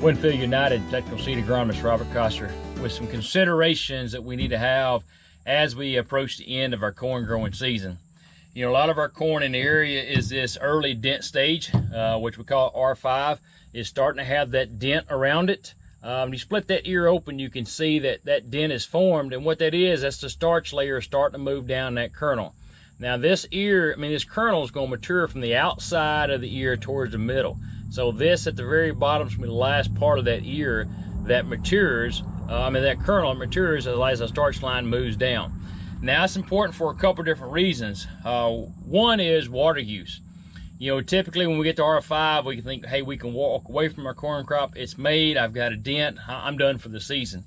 Winfield United Technical Seed Agronomist Robert Coster with some considerations that we need to have as we approach the end of our corn growing season. You know, a lot of our corn in the area is this early dent stage, which we call R5, is starting to have that dent around it. You split that ear open, you can see that that dent is formed, and what that is, that's the starch layer starting to move down that kernel. Now this kernel is going to mature from the outside of the ear towards the middle. So this at the very bottom is going to be the last part of that ear that matures, that kernel matures as the starch line moves down. Now it's important for a couple different reasons. One is water use. You know, typically when we get to R5, we can think, hey, we can walk away from our corn crop. It's made, I've got a dent, I'm done for the season.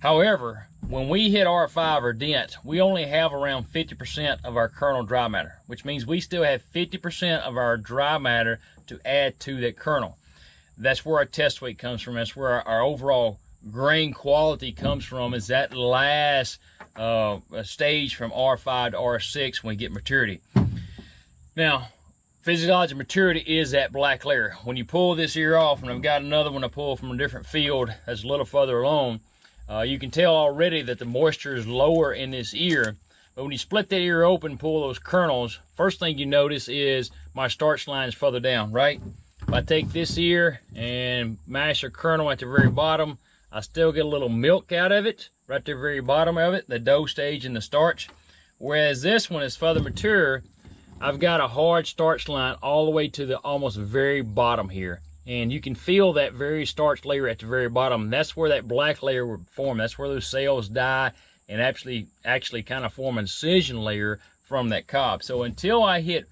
However, when we hit R5 or dent, we only have around 50% of our kernel dry matter, which means we still have 50% of our dry matter to add to that kernel. That's where our test weight comes from. That's where our overall grain quality comes from, is that last stage from R5 to R6 when we get maturity. Now, physiology maturity is that black layer. When you pull this ear off, and I've got another one I pull from a different field that's a little further along, you can tell already that the moisture is lower in this ear. But when you split that ear open, pull those kernels, first thing you notice is my starch line is further down, right? If I take this ear and mash a kernel at the very bottom, I still get a little milk out of it, right at the very bottom of it, the dough stage and the starch. Whereas this one is further mature, I've got a hard starch line all the way to the almost very bottom here. And you can feel that very starch layer at the very bottom. That's where that black layer would form. That's where those cells die and actually kind of form an incision layer from that cob. So until I hit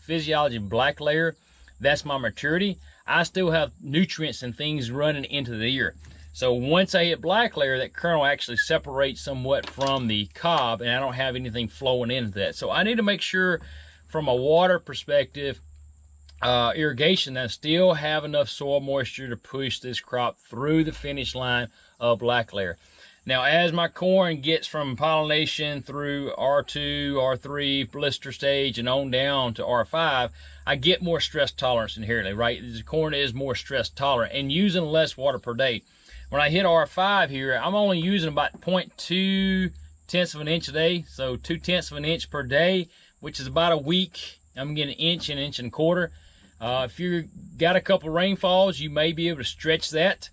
physiology black layer, that's my maturity. I still have nutrients and things running into the ear. So once I hit black layer, that kernel actually separates somewhat from the cob, and I don't have anything flowing into that. So I need to make sure from a water perspective, irrigation, that I still have enough soil moisture to push this crop through the finish line of black layer. Now, as my corn gets from pollination through R2, R3, blister stage, and on down to R5, I get more stress tolerance inherently, right? The corn is more stress tolerant and using less water per day. When I hit R5 here, I'm only using about 0.2 tenths of an inch a day, so 2/10 of an inch per day, which is about a week. I'm getting an inch and a quarter. If you got a couple rainfalls, you may be able to stretch that.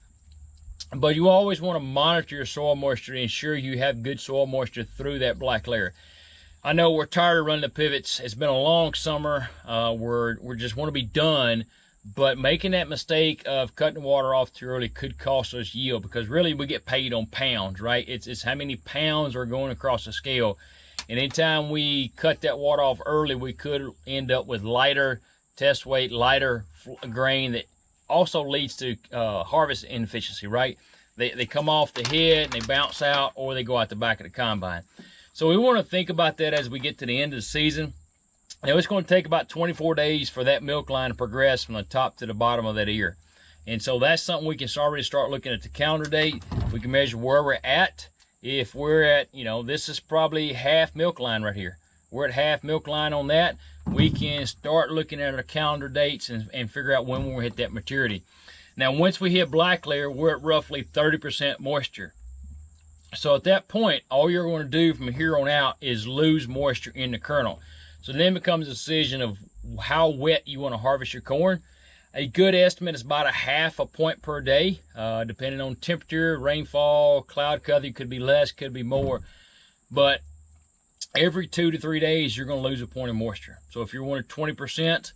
But you always want to monitor your soil moisture and ensure you have good soil moisture through that black layer. I know we're tired of running the pivots. It's been a long summer. We just want to be done. But making that mistake of cutting water off too early could cost us yield, because really we get paid on pounds, right? It's how many pounds are going across the scale. And anytime we cut that water off early, we could end up with lighter test weight, lighter grain that also leads to harvest inefficiency, right? They come off the head and they bounce out, or they go out the back of the combine. So we want to think about that as we get to the end of the season. Now it's going to take about 24 days for that milk line to progress from the top to the bottom of that ear. And so that's something we can already start looking at the calendar date. We can measure where we're at. If we're at, this is probably half milk line right here. We're at half milk line on that. We can start looking at our calendar dates and figure out when we'll hit that maturity. Now, once we hit black layer, we're at roughly 30% moisture. So at that point, all you're going to do from here on out is lose moisture in the kernel. So then it becomes a decision of how wet you want to harvest your corn. A good estimate is about a half a point per day, depending on temperature, rainfall, cloud cover. Could be less, could be more. But every 2 to 3 days, you're going to lose a point of moisture. So if you're wanting 20%,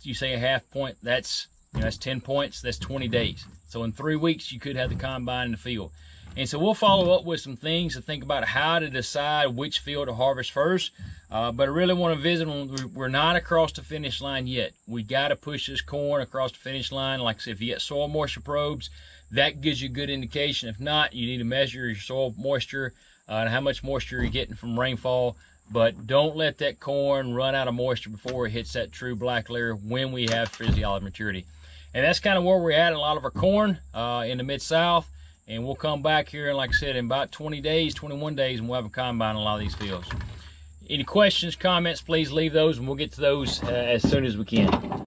you say a half point, that's 10 points, that's 20 days. So in 3 weeks, you could have the combine in the field. And so we'll follow up with some things to think about how to decide which field to harvest first. But I really want to visit when we're not across the finish line yet. We got to push this corn across the finish line. Like I said, if you get soil moisture probes, that gives you a good indication. If not, you need to measure your soil moisture and how much moisture you're getting from rainfall. But don't let that corn run out of moisture before it hits that true black layer when we have physiological maturity. And that's kind of where we're at in a lot of our corn in the Mid-South. And we'll come back here, and like I said, in about 20 days, 21 days, and we'll have a combine in a lot of these fields. Any questions, comments, please leave those, and we'll get to those as soon as we can.